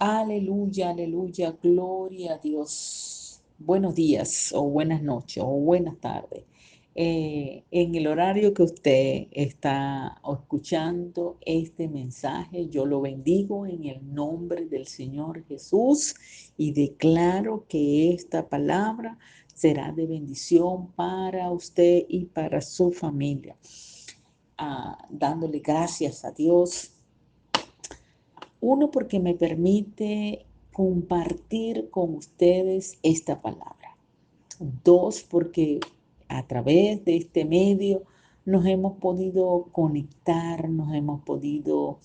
Aleluya, aleluya, gloria a Dios. Buenos días o buenas noches o buenas tardes. En el horario que usted está escuchando este mensaje, yo lo bendigo en el nombre del Señor Jesús y declaro que esta palabra será de bendición para usted y para su familia. Dándole gracias a Dios. Uno, porque me permite compartir con ustedes esta palabra. Dos, porque a través de este medio nos hemos podido conectar, nos hemos podido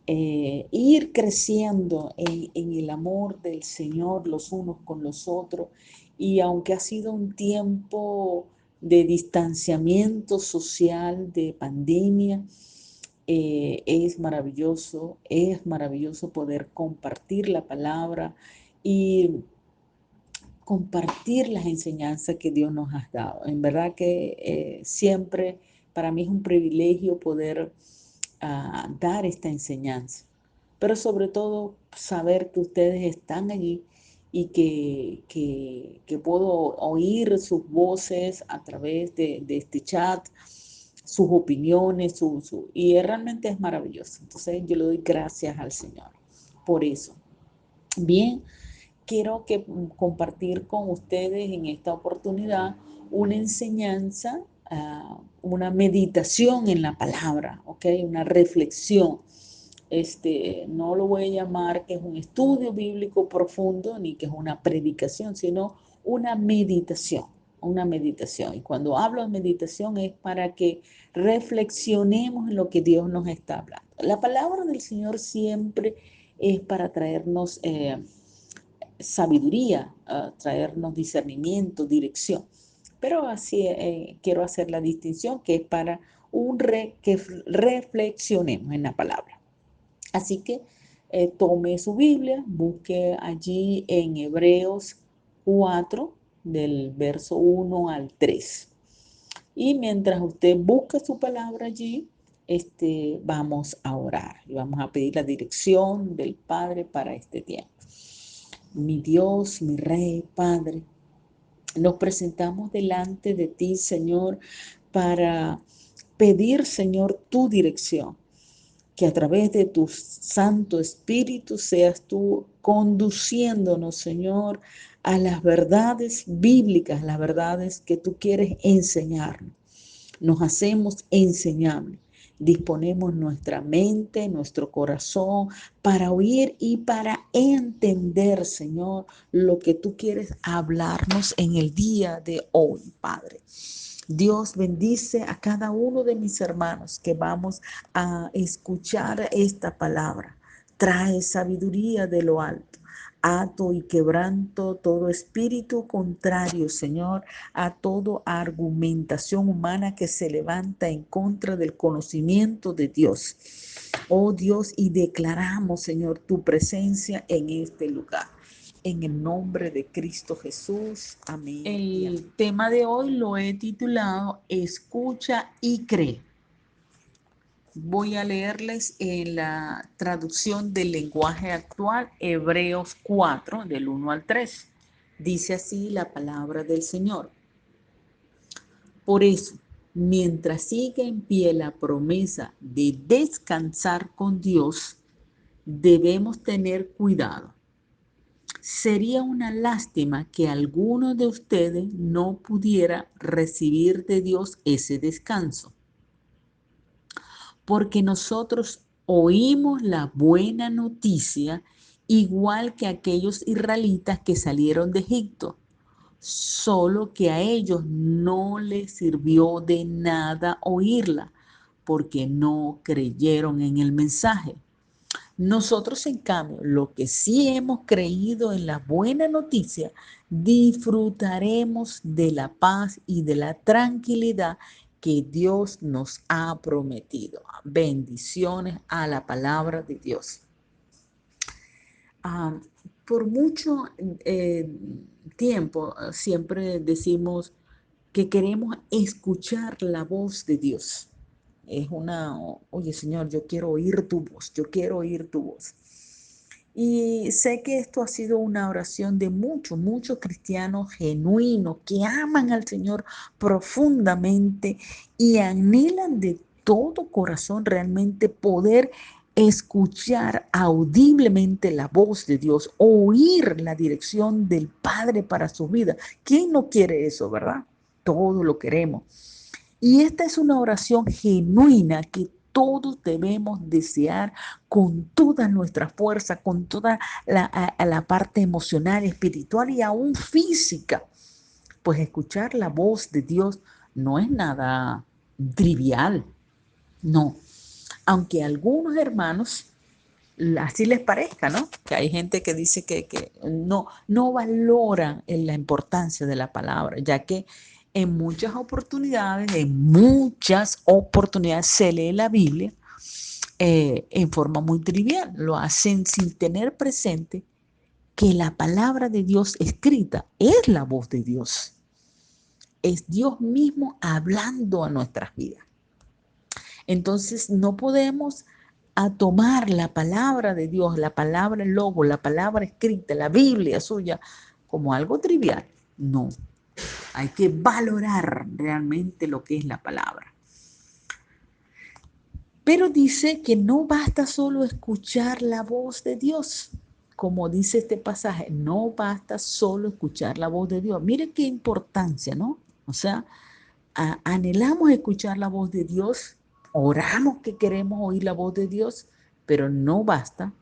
ir creciendo en el amor del Señor los unos con los otros. Y aunque ha sido un tiempo de distanciamiento social, de pandemia, es maravilloso poder compartir la palabra y compartir las enseñanzas que Dios nos ha dado. En verdad que siempre para mí es un privilegio poder dar esta enseñanza, pero sobre todo saber que ustedes están allí y que puedo oír sus voces a través de este chat, sus opiniones, y realmente es maravilloso. Entonces yo le doy gracias al Señor por eso. Bien, quiero compartir con ustedes en esta oportunidad una enseñanza, una meditación en la palabra, ¿ok? Una reflexión. No lo voy a llamar que es un estudio bíblico profundo ni que es una predicación, sino una meditación, una meditación. Y cuando hablo de meditación es para que reflexionemos en lo que Dios nos está hablando. La palabra del Señor siempre es para traernos sabiduría, traernos discernimiento, dirección. Pero así quiero hacer la distinción que es para que reflexionemos en la palabra. Así que tome su Biblia, busque allí en Hebreos 4, del verso 1 al 3. Y mientras usted busca su palabra allí, vamos a orar y vamos a pedir la dirección del Padre para este tiempo. Mi Dios, mi Rey, Padre, nos presentamos delante de ti, Señor, para pedir, Señor, tu dirección. Que a través de tu Santo Espíritu seas tú conduciéndonos, Señor, a las verdades bíblicas, las verdades que tú quieres enseñarnos. Nos hacemos enseñables. Disponemos nuestra mente, nuestro corazón para oír y para entender, Señor, lo que tú quieres hablarnos en el día de hoy, Padre. Dios bendice a cada uno de mis hermanos que vamos a escuchar esta palabra. Trae sabiduría de lo alto. Ato y quebranto todo espíritu contrario, Señor, a toda argumentación humana que se levanta en contra del conocimiento de Dios. Oh Dios, y declaramos, Señor, tu presencia en este lugar. En el nombre de Cristo Jesús. Amén. El tema de hoy lo he titulado Escucha y cree. Voy a leerles en la traducción del lenguaje actual, Hebreos 4, del 1 al 3. Dice así la palabra del Señor. Por eso, mientras siga en pie la promesa de descansar con Dios, debemos tener cuidado. Sería una lástima que alguno de ustedes no pudiera recibir de Dios ese descanso, porque nosotros oímos la buena noticia igual que aquellos israelitas que salieron de Egipto, solo que a ellos no les sirvió de nada oírla, porque no creyeron en el mensaje. Nosotros, en cambio, lo que sí hemos creído en la buena noticia, disfrutaremos de la paz y de la tranquilidad que Dios nos ha prometido. Bendiciones a la palabra de Dios. Ah, por mucho tiempo siempre decimos que queremos escuchar la voz de Dios. Es oye Señor, yo quiero oír tu voz, yo quiero oír tu voz. Y sé que esto ha sido una oración de muchos cristianos genuinos que aman al Señor profundamente y anhelan de todo corazón realmente poder escuchar audiblemente la voz de Dios, oír la dirección del Padre para su vida. ¿Quién no quiere eso, verdad? Todo lo queremos. Y esta es una oración genuina que todos debemos desear con toda nuestra fuerza, con toda la parte emocional, espiritual y aún física. Pues escuchar la voz de Dios no es nada trivial, no. Aunque a algunos hermanos así les parezca, ¿no? Que hay gente que dice que no valoran la importancia de la palabra, ya que en muchas oportunidades se lee la Biblia en forma muy trivial. Lo hacen sin tener presente que la palabra de Dios escrita es la voz de Dios. Es Dios mismo hablando a nuestras vidas. Entonces no podemos a tomar la palabra de Dios, la palabra logo, la palabra escrita, la Biblia suya, como algo trivial. No, hay que valorar realmente lo que es la palabra. Pero dice que no basta solo escuchar la voz de Dios. Como dice este pasaje, no basta solo escuchar la voz de Dios. Mire qué importancia, ¿no? O sea, anhelamos escuchar la voz de Dios, oramos que queremos oír la voz de Dios, pero no basta,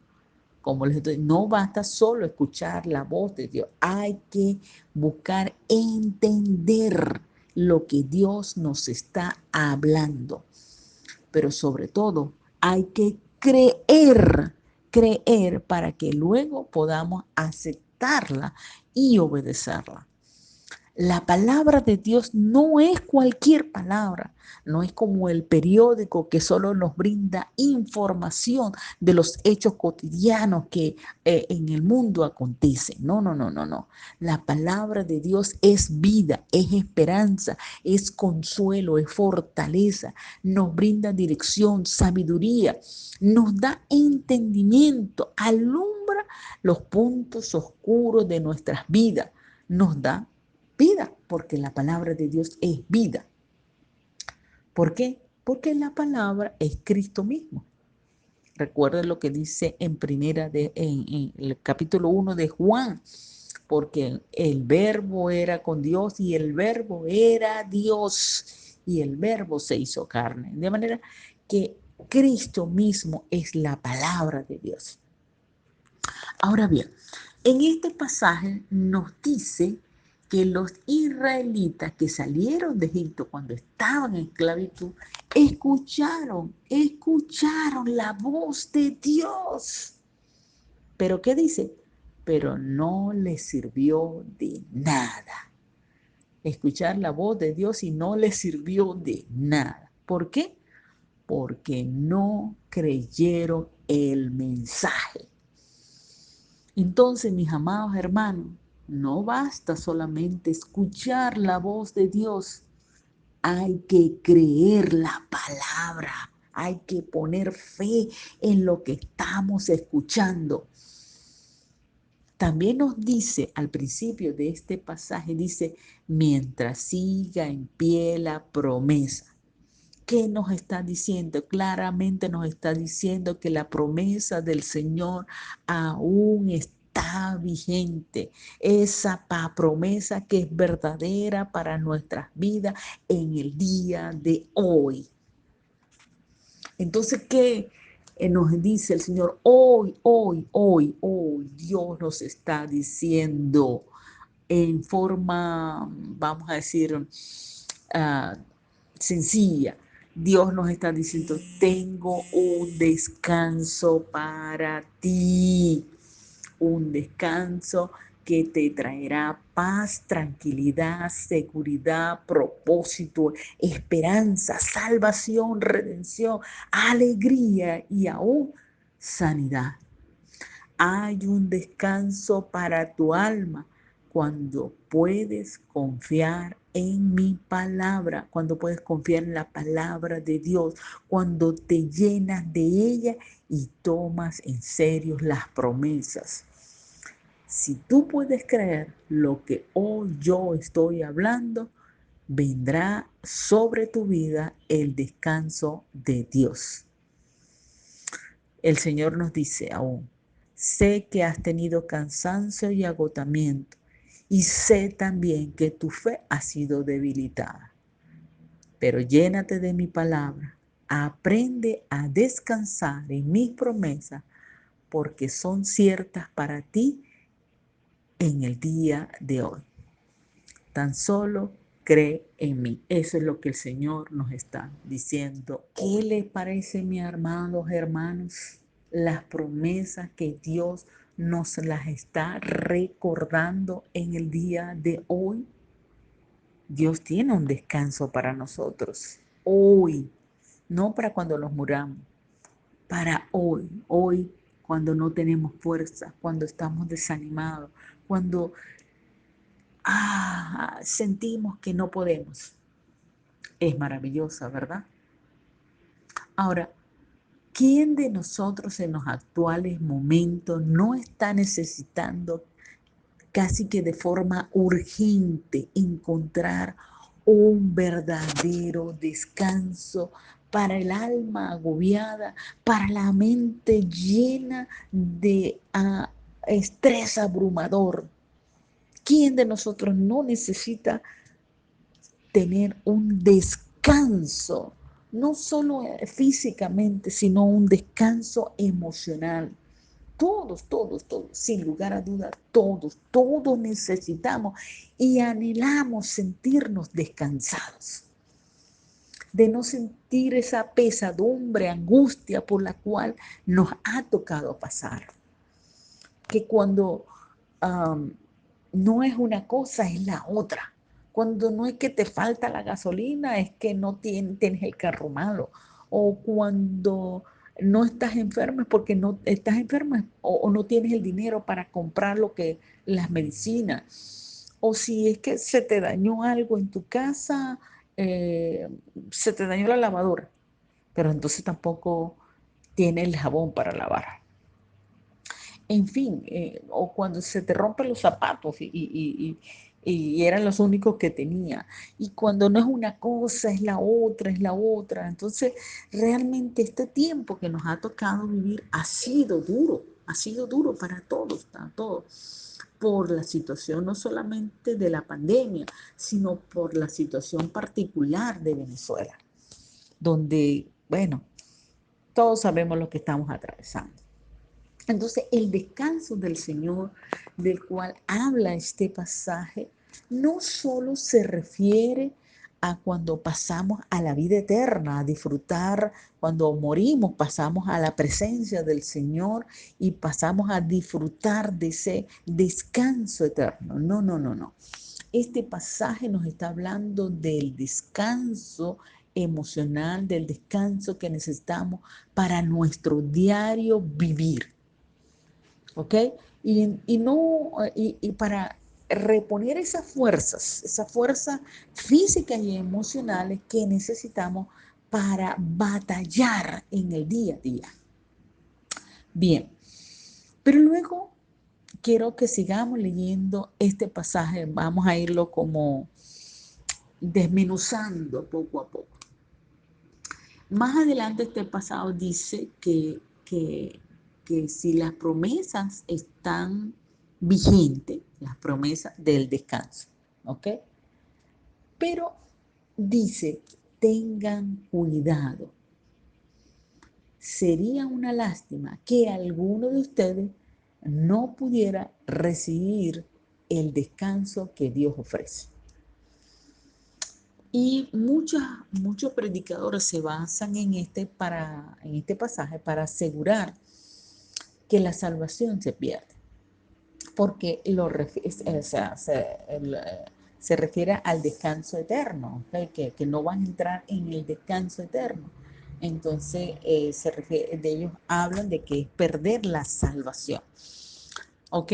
como les estoy, no basta solo escuchar la voz de Dios, hay que buscar entender lo que Dios nos está hablando, pero sobre todo hay que creer para que luego podamos aceptarla y obedecerla. La palabra de Dios no es cualquier palabra, no es como el periódico que solo nos brinda información de los hechos cotidianos que en el mundo acontecen. No. La palabra de Dios es vida, es esperanza, es consuelo, es fortaleza, nos brinda dirección, sabiduría, nos da entendimiento, alumbra los puntos oscuros de nuestras vidas, nos da vida, porque la palabra de Dios es vida. ¿Por qué? Porque la palabra es Cristo mismo. Recuerden lo que dice en el capítulo 1 de Juan, porque el verbo era con Dios y el verbo era Dios y el verbo se hizo carne. De manera que Cristo mismo es la palabra de Dios. Ahora bien, en este pasaje nos dice que los israelitas que salieron de Egipto cuando estaban en esclavitud, escucharon la voz de Dios. Pero ¿qué dice? Pero no les sirvió de nada. Escuchar la voz de Dios y no les sirvió de nada. ¿Por qué? Porque no creyeron el mensaje. Entonces, mis amados hermanos, no basta solamente escuchar la voz de Dios, hay que creer la palabra, hay que poner fe en lo que estamos escuchando. También nos dice al principio de este pasaje, dice, mientras siga en pie la promesa. ¿Qué nos está diciendo? Claramente nos está diciendo que la promesa del Señor aún está vigente. Esa promesa que es verdadera para nuestras vidas en el día de hoy. Entonces, ¿qué nos dice el Señor? Hoy, Dios nos está diciendo en forma, vamos a decir, uh, sencilla. Dios nos está diciendo, tengo un descanso para ti, un descanso que te traerá paz, tranquilidad, seguridad, propósito, esperanza, salvación, redención, alegría y aún sanidad. Hay un descanso para tu alma, cuando puedes confiar en mi palabra, cuando puedes confiar en la palabra de Dios, cuando te llenas de ella y tomas en serio las promesas. Si tú puedes creer lo que hoy yo estoy hablando, vendrá sobre tu vida el descanso de Dios. El Señor nos dice aún, sé que has tenido cansancio y agotamiento, y sé también que tu fe ha sido debilitada. Pero llénate de mi palabra, aprende a descansar en mis promesas, porque son ciertas para ti en el día de hoy. Tan solo cree en mí. Eso es lo que el Señor nos está diciendo. ¿Qué les parece, mis amados hermanos? Las promesas que Dios nos las está recordando en el día de hoy. Dios tiene un descanso para nosotros. Hoy, no para cuando nos muramos, para hoy. Hoy, cuando no tenemos fuerza, cuando estamos desanimados, cuando sentimos que no podemos. Es maravillosa, ¿verdad? Ahora, ¿quién de nosotros en los actuales momentos no está necesitando casi que de forma urgente encontrar un verdadero descanso para el alma agobiada, para la mente llena de estrés abrumador? ¿Quién de nosotros no necesita tener un descanso, no solo físicamente, sino un descanso emocional? Todos, sin lugar a dudas, todos necesitamos y anhelamos sentirnos descansados, de no sentir esa pesadumbre, angustia por la cual nos ha tocado pasar. Que cuando no es una cosa, es la otra. Cuando no es que te falta la gasolina, es que no tienes el carro malo. O cuando no estás enfermo es porque no estás enfermo o no tienes el dinero para comprar las medicinas. O si es que se te dañó algo en tu casa, se te dañó la lavadora, pero entonces tampoco tienes el jabón para lavar. En fin, o cuando se te rompen los zapatos y eran los únicos que tenía. Y cuando no es una cosa, es la otra, es la otra. Entonces, realmente este tiempo que nos ha tocado vivir ha sido duro para todos, por la situación no solamente de la pandemia, sino por la situación particular de Venezuela, donde, bueno, todos sabemos lo que estamos atravesando. Entonces, el descanso del Señor, del cual habla este pasaje, no solo se refiere a cuando pasamos a la vida eterna, a disfrutar, cuando morimos, pasamos a la presencia del Señor y pasamos a disfrutar de ese descanso eterno. No, no, no, no. Este pasaje nos está hablando del descanso emocional, del descanso que necesitamos para nuestro diario vivir. ¿Ok? Y para reponer esas fuerzas físicas y emocionales que necesitamos para batallar en el día a día. Bien, pero luego quiero que sigamos leyendo este pasaje, vamos a irlo como desmenuzando poco a poco. Más adelante este pasado dice que si las promesas están vigentes, las promesas del descanso, ¿ok? Pero dice, tengan cuidado. Sería una lástima que alguno de ustedes no pudiera recibir el descanso que Dios ofrece. Y muchos predicadores se basan en este pasaje para asegurar que la salvación se pierde, porque se refiere al descanso eterno, ¿okay? Que no van a entrar en el descanso eterno. Entonces, de ellos hablan de que es perder la salvación. ¿Ok?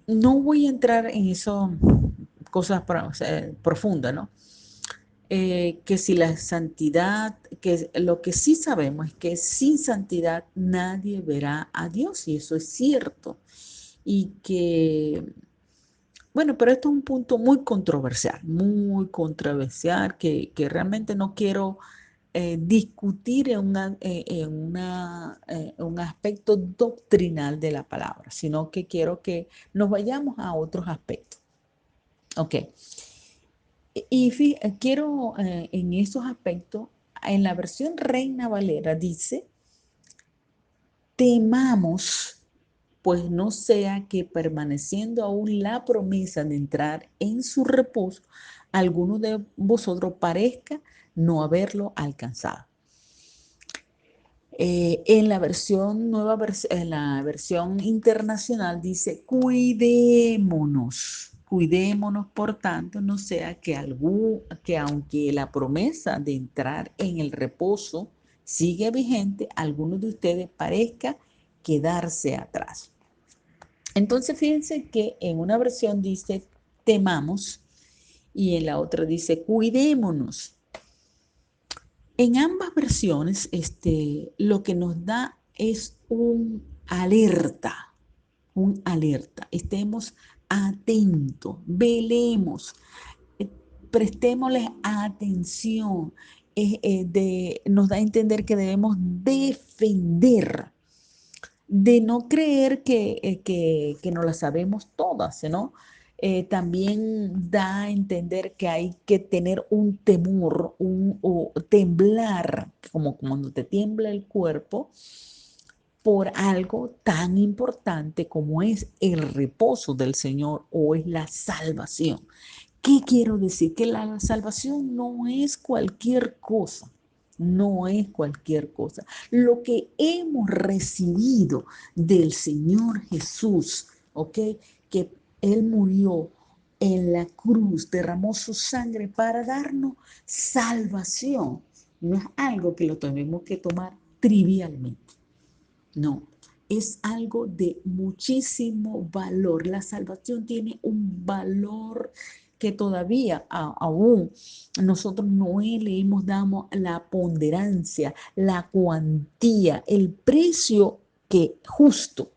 no voy a entrar en eso, cosas profundas, ¿no? Que si la santidad, que lo que sí sabemos es que sin santidad nadie verá a Dios, y eso es cierto. Y que, bueno, pero esto es un punto muy controversial, que realmente no quiero discutir en un aspecto doctrinal de la palabra, sino que quiero que nos vayamos a otros aspectos. Ok. Quiero en esos aspectos, en la versión Reina Valera dice, temamos, pues no sea que permaneciendo aún la promesa de entrar en su reposo, alguno de vosotros parezca no haberlo alcanzado. En la versión en la versión internacional dice, cuidémonos, por tanto, no sea que aunque la promesa de entrar en el reposo sigue vigente, alguno de ustedes parezca quedarse atrás. Entonces, fíjense que en una versión dice, temamos, y en la otra dice, cuidémonos. En ambas versiones, lo que nos da es un alerta. Estemos atentos, velemos, eh, prestémosle atención. Nos da a entender que debemos defender, de no creer que no las sabemos todas, ¿no? También da a entender que hay que tener un temor, o temblar, como cuando te tiembla el cuerpo, por algo tan importante como es el reposo del Señor o es la salvación. ¿Qué quiero decir? Que la salvación no es cualquier cosa. No es cualquier cosa. Lo que hemos recibido del Señor Jesús, ¿ok? Que Él murió en la cruz, derramó su sangre para darnos salvación. No es algo que lo tenemos que tomar trivialmente. No, es algo de muchísimo valor. La salvación tiene un valor que todavía aún nosotros no le hemos dado la ponderancia, la cuantía, el precio que justo,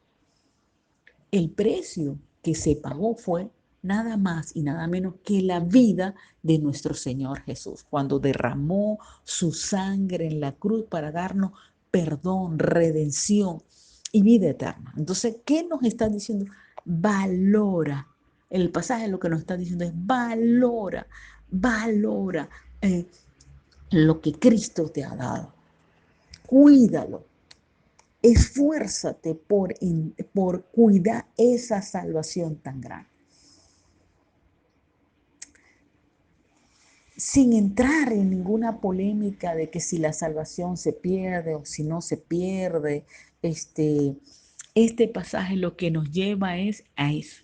el precio que se pagó fue nada más y nada menos que la vida de nuestro Señor Jesús, cuando derramó su sangre en la cruz para darnos perdón, redención y vida eterna. Entonces, ¿qué nos está diciendo? Valora. El pasaje lo que nos está diciendo es valora eh, lo que Cristo te ha dado. Cuídalo. Esfuérzate por cuidar esa salvación tan grande. Sin entrar en ninguna polémica de que si la salvación se pierde o si no se pierde, este pasaje lo que nos lleva es a eso,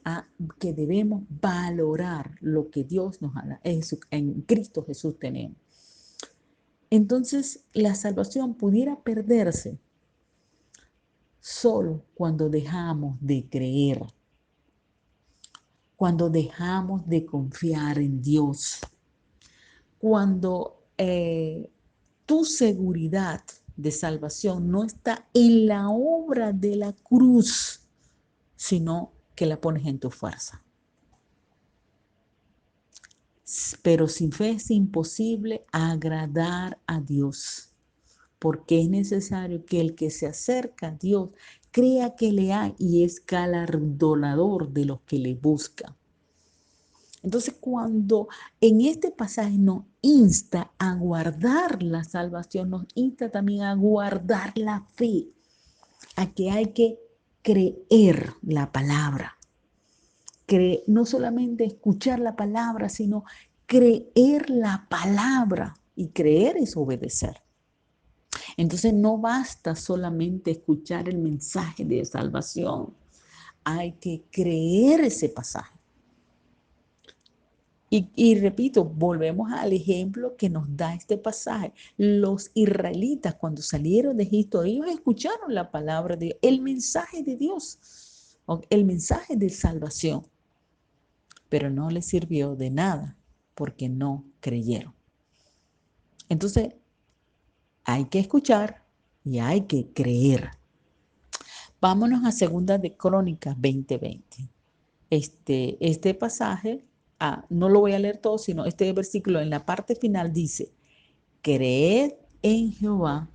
a que debemos valorar lo que Dios nos ha dado, en Cristo Jesús tenemos. Entonces, la salvación pudiera perderse solo cuando dejamos de creer, cuando dejamos de confiar en Dios, cuando tu seguridad de salvación no está en la obra de la cruz, sino que la pones en tu fuerza. Pero sin fe es imposible agradar a Dios, porque es necesario que el que se acerca a Dios crea que le hay y es galardonador de los que le buscan. Entonces, cuando en este pasaje nos insta a guardar la salvación, nos insta también a guardar la fe, a que hay que creer la palabra. No solamente escuchar la palabra, sino creer la palabra. Y creer es obedecer. Entonces, no basta solamente escuchar el mensaje de salvación. Hay que creer ese pasaje. Y repito, volvemos al ejemplo que nos da este pasaje. Los israelitas cuando salieron de Egipto, ellos escucharon la palabra de Dios, el mensaje de Dios. el mensaje de salvación, pero no les sirvió de nada porque no creyeron. Entonces, hay que escuchar y hay que creer. Vámonos a Segunda de Crónicas 20:20. Este pasaje, no lo voy a leer todo, sino este versículo en la parte final dice: creed en Jehová,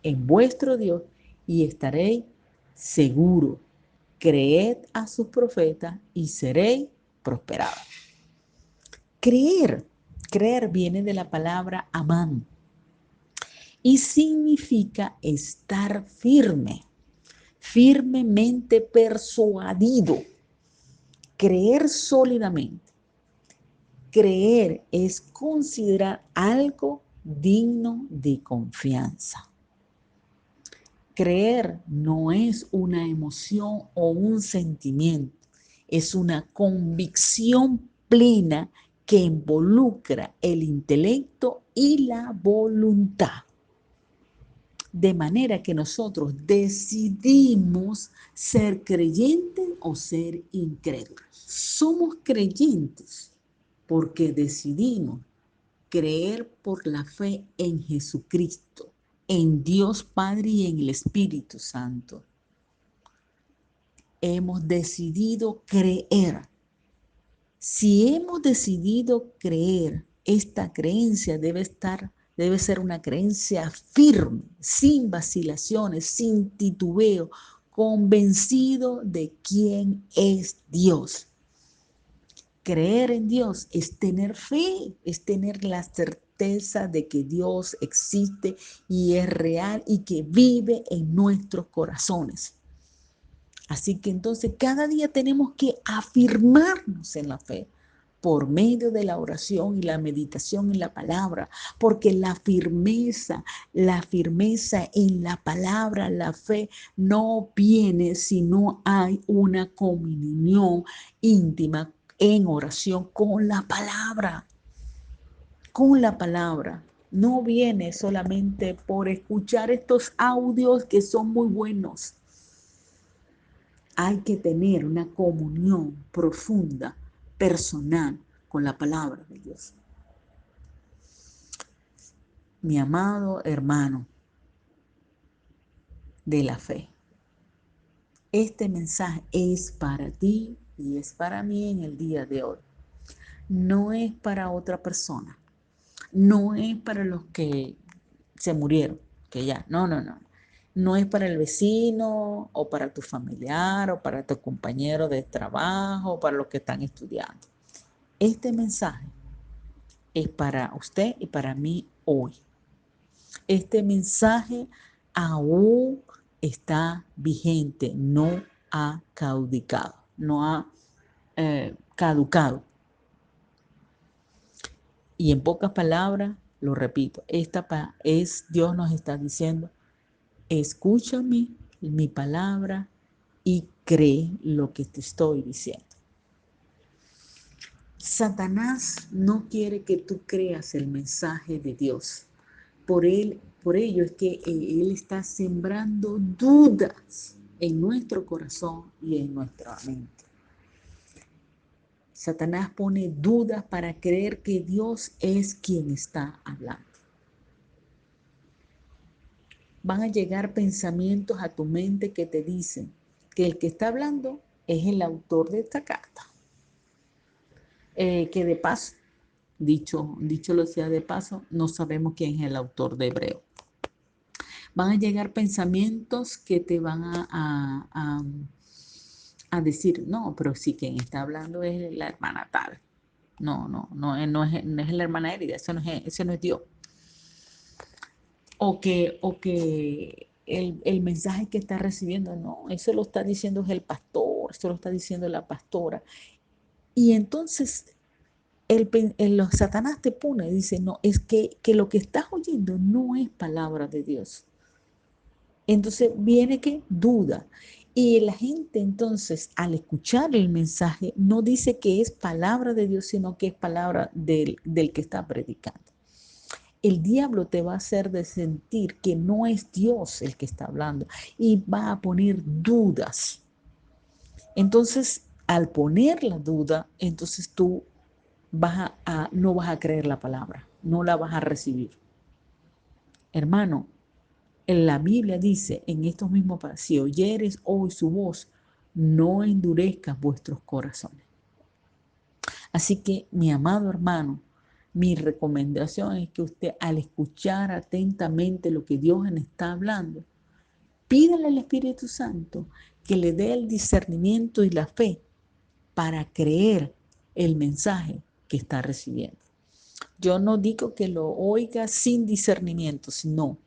en vuestro Dios, y estaréis seguros. Creed a sus profetas y seréis prosperados. Creer viene de la palabra amán y significa estar firme, firmemente persuadido, creer sólidamente. Creer es considerar algo digno de confianza. Creer no es una emoción o un sentimiento, es una convicción plena que involucra el intelecto y la voluntad. De manera que nosotros decidimos ser creyentes o ser incrédulos. Somos creyentes porque decidimos creer por la fe en Jesucristo, en Dios Padre y en el Espíritu Santo. Hemos decidido creer. Si hemos decidido creer, esta creencia debe ser una creencia firme, sin vacilaciones, sin titubeo, convencido de quién es Dios. Creer en Dios es tener fe, es tener la certeza de que Dios existe y es real y que vive en nuestros corazones. Así que entonces cada día tenemos que afirmarnos en la fe por medio de la oración y la meditación en la palabra, porque la firmeza en la palabra, la fe, no viene si no hay una comunión íntima en oración con la palabra. Con la palabra. No viene solamente por escuchar estos audios que son muy buenos. Hay que tener una comunión profunda, personal, con la palabra de Dios. Mi amado hermano de la fe, este mensaje es para ti y es para mí en el día de hoy. No es para otra persona. No es para los que se murieron, que ya, no. No es para el vecino o para tu familiar o para tu compañero de trabajo o para los que están estudiando. Este mensaje es para usted y para mí hoy. Este mensaje aún está vigente, no ha caducado, no ha caducado. Y en pocas palabras, lo repito, Dios nos está diciendo: escúchame mi palabra y cree lo que te estoy diciendo. Satanás no quiere que tú creas el mensaje de Dios. Por ello es que Él está sembrando dudas en nuestro corazón y en nuestra mente. Satanás pone dudas para creer que Dios es quien está hablando. Van a llegar pensamientos a tu mente que te dicen que el que está hablando es el autor de esta carta. Que de paso, dicho lo sea de paso, no sabemos quién es el autor de Hebreo. Van a llegar pensamientos que te van a decir: no, pero sí, quien está hablando es la hermana tal. No es la hermana Érida, ese no es Dios. O que el mensaje que está recibiendo, no, eso lo está diciendo el pastor, eso lo está diciendo la pastora. Y entonces Satanás te pone y dice: no, es que lo que estás oyendo no es palabra de Dios. Entonces viene que duda. Y la gente entonces, al escuchar el mensaje, no dice que es palabra de Dios, sino que es palabra del que está predicando. El diablo te va a hacer de sentir que no es Dios el que está hablando y va a poner dudas. Entonces, al poner la duda, entonces tú no vas a creer la palabra, no la vas a recibir. Hermano, en la Biblia dice, en estos mismos pasajes, si oyeres hoy su voz, no endurezcas vuestros corazones. Así que, mi amado hermano, mi recomendación es que usted, al escuchar atentamente lo que Dios le está hablando, pídale al Espíritu Santo que le dé el discernimiento y la fe para creer el mensaje que está recibiendo. Yo no digo que lo oiga sin discernimiento, sino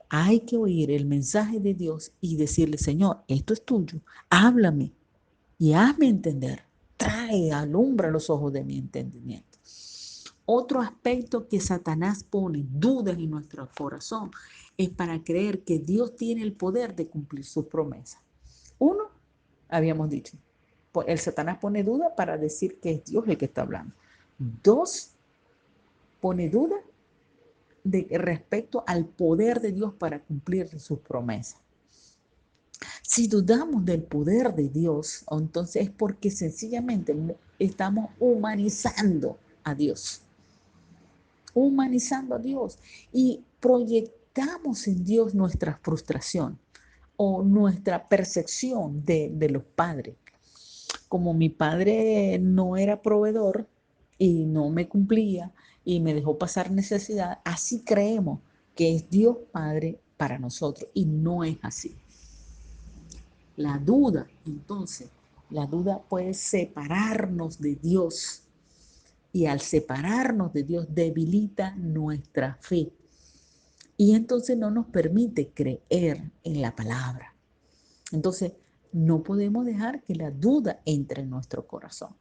hay que oír el mensaje de Dios y decirle, Señor, esto es tuyo, háblame y hazme entender. Alumbra los ojos de mi entendimiento. Otro aspecto que Satanás pone dudas en nuestro corazón es para creer que Dios tiene el poder de cumplir sus promesas. Uno, habíamos dicho, el Satanás pone duda para decir que es Dios el que está hablando. Dos, pone duda respecto al poder de Dios para cumplir sus promesas. Si dudamos del poder de Dios, entonces es porque sencillamente estamos humanizando a Dios. Humanizando a Dios y proyectamos en Dios nuestra frustración o nuestra percepción de los padres. Como mi padre no era proveedor y no me cumplía y me dejó pasar necesidad, así creemos que es Dios Padre para nosotros y no es así. La duda, entonces, la duda puede separarnos de Dios y al separarnos de Dios debilita nuestra fe y entonces no nos permite creer en la palabra. Entonces, no podemos dejar que la duda entre en nuestro corazón.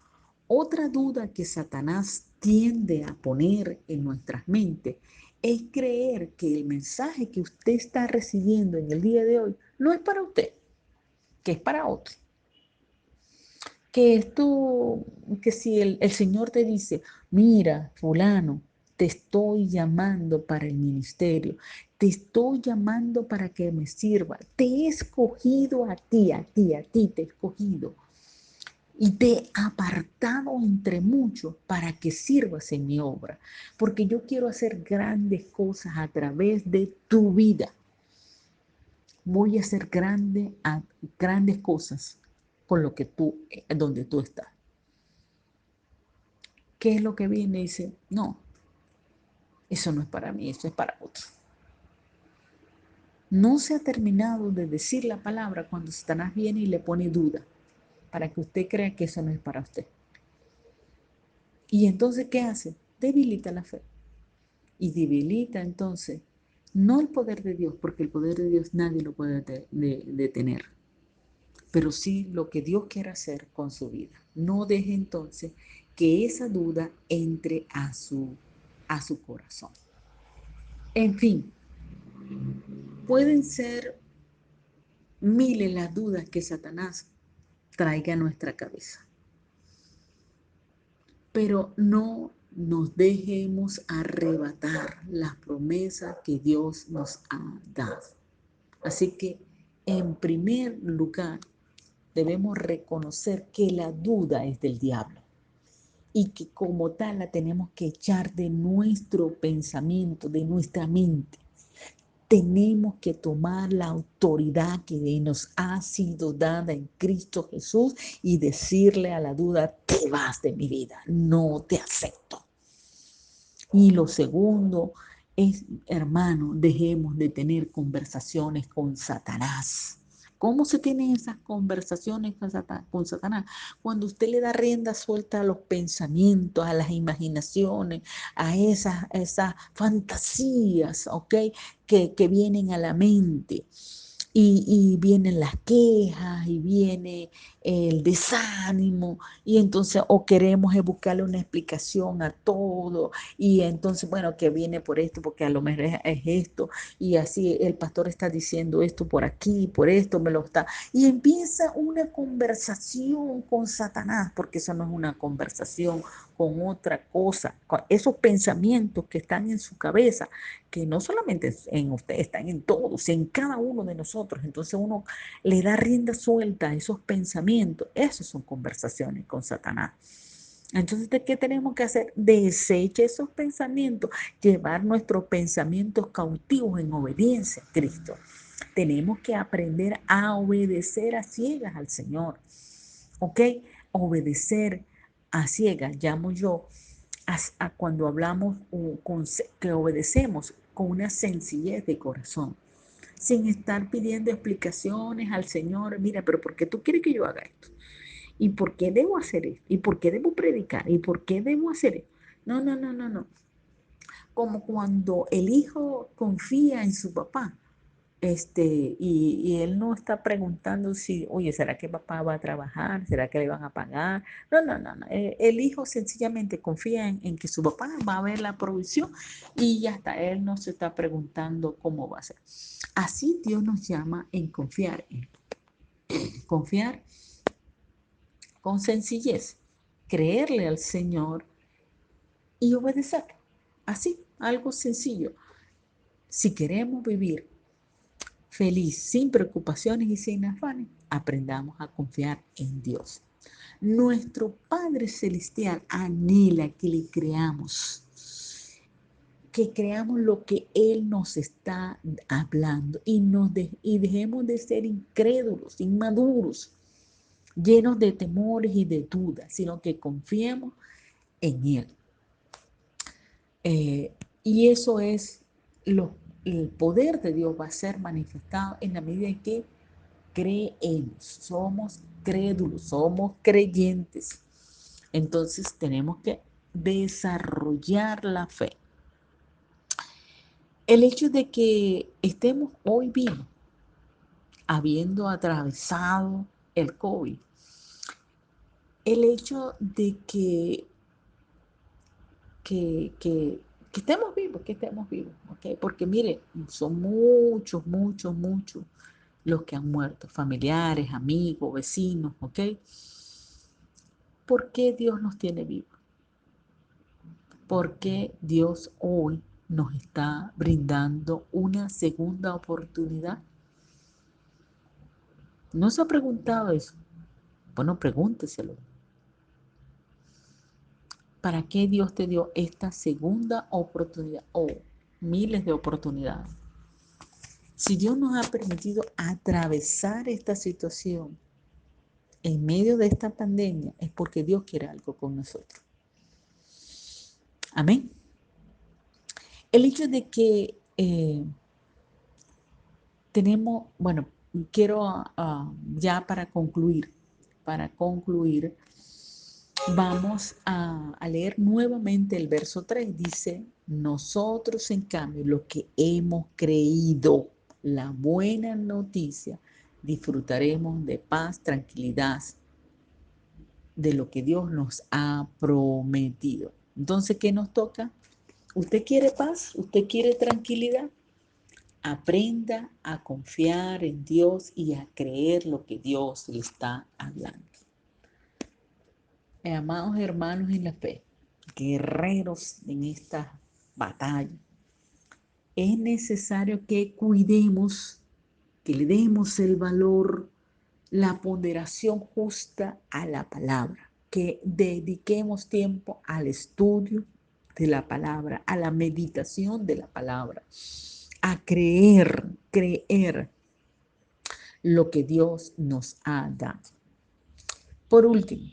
Otra duda que Satanás tiende a poner en nuestras mentes es creer que el mensaje que usted está recibiendo en el día de hoy no es para usted, que es para otro. Que si el Señor te dice, mira, fulano, te estoy llamando para el ministerio, te estoy llamando para que me sirva, te he escogido a ti te he escogido y te he apartado entre muchos para que sirvas en mi obra, porque yo quiero hacer grandes cosas a través de tu vida. Voy a hacer grandes cosas con lo que donde tú estás. ¿Qué es lo que viene? Y dice, no, eso no es para mí, eso es para otro. No se ha terminado de decir la palabra cuando Satanás viene y le pone duda para que usted crea que eso no es para usted. Y entonces, ¿qué hace? Debilita la fe. Y debilita entonces, no el poder de Dios, porque el poder de Dios nadie lo puede detener, pero sí lo que Dios quiere hacer con su vida. No deje entonces que esa duda entre a su corazón. En fin, pueden ser miles las dudas que Satanás traiga a nuestra cabeza, pero no nos dejemos arrebatar las promesas que Dios nos ha dado. Así que, en primer lugar, debemos reconocer que la duda es del diablo y que como tal la tenemos que echar de nuestro pensamiento, de nuestra mente. Tenemos que tomar la autoridad que nos ha sido dada en Cristo Jesús y decirle a la duda, te vas de mi vida, no te acepto. Y lo segundo es, hermano, dejemos de tener conversaciones con Satanás. ¿Cómo se tienen esas conversaciones con Satanás? Cuando usted le da rienda suelta a los pensamientos, a las imaginaciones, a esas fantasías, ¿ok? Que vienen a la mente. Y vienen las quejas y viene el desánimo y entonces o queremos buscarle una explicación a todo y entonces bueno que viene por esto porque a lo mejor es esto y así el pastor está diciendo esto por aquí, por esto me lo está y empieza una conversación con Satanás porque eso no es una conversación con otra cosa, con esos pensamientos que están en su cabeza, que no solamente en usted, están en todos, en cada uno de nosotros. Entonces uno le da rienda suelta a esos pensamientos. Esas son conversaciones con Satanás. Entonces, ¿de qué tenemos que hacer? Desecha esos pensamientos, llevar nuestros pensamientos cautivos en obediencia a Cristo. Tenemos que aprender a obedecer a ciegas al Señor. ¿Ok? Obedecer a ciegas, llamo yo, a cuando hablamos que obedecemos con una sencillez de corazón, sin estar pidiendo explicaciones al Señor. Mira, pero ¿por qué tú quieres que yo haga esto? ¿Y por qué debo hacer esto? ¿Y por qué debo predicar? ¿Y por qué debo hacer esto? No, no, no, no, no. Como cuando el hijo confía en su papá, y él no está preguntando si, oye, ¿será que papá va a trabajar? ¿Será que le van a pagar? No, no, no, no. El hijo sencillamente confía en que su papá va a ver la provisión y ya está. Él no se está preguntando cómo va a ser. Así Dios nos llama en confiar con sencillez, creerle al Señor y obedecer. Así, algo sencillo. Si queremos vivir feliz, sin preocupaciones y sin afanes, aprendamos a confiar en Dios. Nuestro Padre Celestial anhela que le creamos, que creamos lo que Él nos está hablando y dejemos de ser incrédulos, inmaduros, llenos de temores y de dudas, sino que confiemos en Él. Y eso es el poder de Dios va a ser manifestado en la medida en que creemos, somos crédulos, somos creyentes. Entonces tenemos que desarrollar la fe. El hecho de que estemos hoy vivos, habiendo atravesado el COVID, el hecho de que estemos vivos, ¿ok? Porque mire, son muchos, muchos, muchos los que han muerto, familiares, amigos, vecinos, ¿ok? ¿Por qué Dios nos tiene vivos? ¿Por qué Dios hoy nos está brindando una segunda oportunidad? ¿No se ha preguntado eso? Bueno, pregúnteselo. ¿Para qué Dios te dio esta segunda oportunidad o miles de oportunidades? Si Dios nos ha permitido atravesar esta situación en medio de esta pandemia, es porque Dios quiere algo con nosotros. Amén. El hecho de que tenemos, bueno, quiero ya para concluir, vamos a leer nuevamente el verso 3. Dice, nosotros en cambio, los que hemos creído la buena noticia, disfrutaremos de paz, tranquilidad, de lo que Dios nos ha prometido. Entonces, ¿qué nos toca? ¿Usted quiere paz? ¿Usted quiere tranquilidad? Aprenda a confiar en Dios y a creer lo que Dios le está hablando. Amados hermanos en la fe, guerreros en esta batalla, es necesario que cuidemos, que le demos el valor, la ponderación justa a la palabra, que dediquemos tiempo al estudio de la palabra, a la meditación de la palabra, a creer lo que Dios nos ha dado. Por último,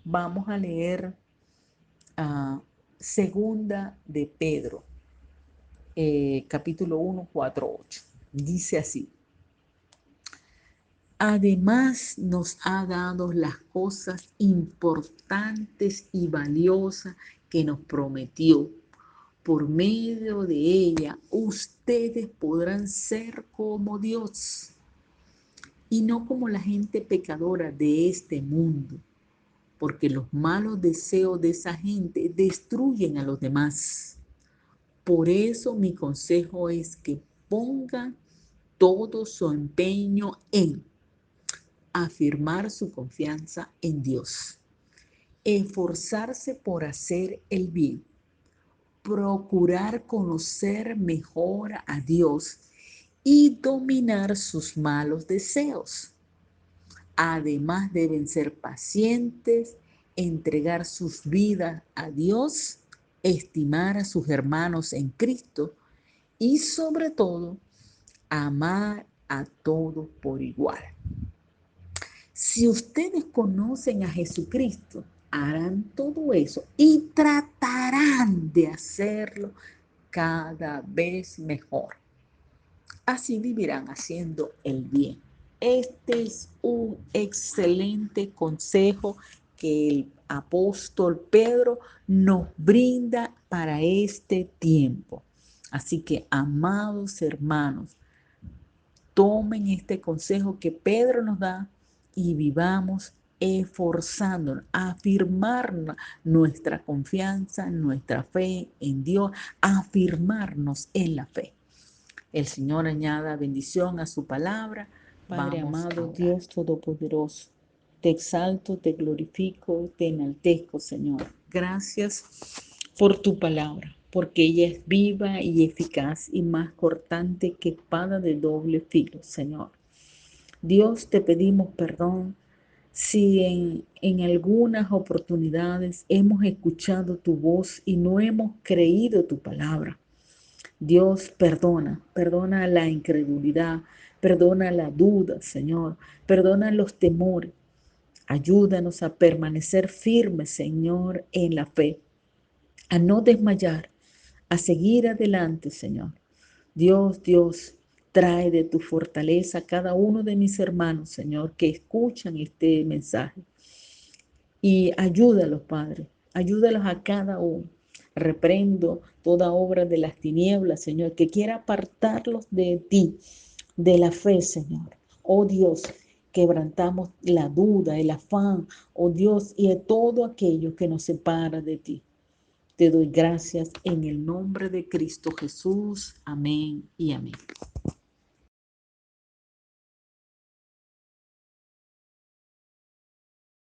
vamos a leer segunda de Pedro, capítulo 1, 4, 8. Dice así: además nos ha dado las cosas importantes y valiosas que nos prometió. Por medio de ella, ustedes podrán ser como Dios y no como la gente pecadora de este mundo, porque los malos deseos de esa gente destruyen a los demás. Por eso mi consejo es que pongan todo su empeño en afirmar su confianza en Dios esforzarse por hacer el bien, procurar conocer mejor a Dios y dominar sus malos deseos. Además deben ser pacientes, entregar sus vidas a Dios, estimar a sus hermanos en Cristo y sobre todo amar a todos por igual. Si ustedes conocen a Jesucristo, harán todo eso y tratarán de hacerlo cada vez mejor. Así vivirán haciendo el bien. Este es un excelente consejo que el apóstol Pedro nos brinda para este tiempo. Así que, amados hermanos, tomen este consejo que Pedro nos da y vivamos esforzándonos, afirmar nuestra confianza, nuestra fe en Dios, afirmarnos en la fe. El Señor añada bendición a su palabra. Padre amado, Dios Todopoderoso, te exalto, te glorifico, te enaltezco, Señor. Gracias por tu palabra, porque ella es viva y eficaz y más cortante que espada de doble filo, Señor. Dios, te pedimos perdón si en algunas oportunidades hemos escuchado tu voz y no hemos creído tu palabra. Dios, perdona la incredulidad, perdona la duda, Señor, perdona los temores. Ayúdanos a permanecer firmes, Señor, en la fe, a no desmayar, a seguir adelante, Señor. Dios, trae de tu fortaleza a cada uno de mis hermanos, Señor, que escuchan este mensaje. Y ayúdalos, Padre, ayúdalos a cada uno. Reprendo toda obra de las tinieblas, Señor, que quiera apartarlos de ti, de la fe, Señor. Oh Dios, quebrantamos la duda, el afán, oh Dios, y de todo aquello que nos separa de ti. Te doy gracias en el nombre de Cristo Jesús. Amén y amén.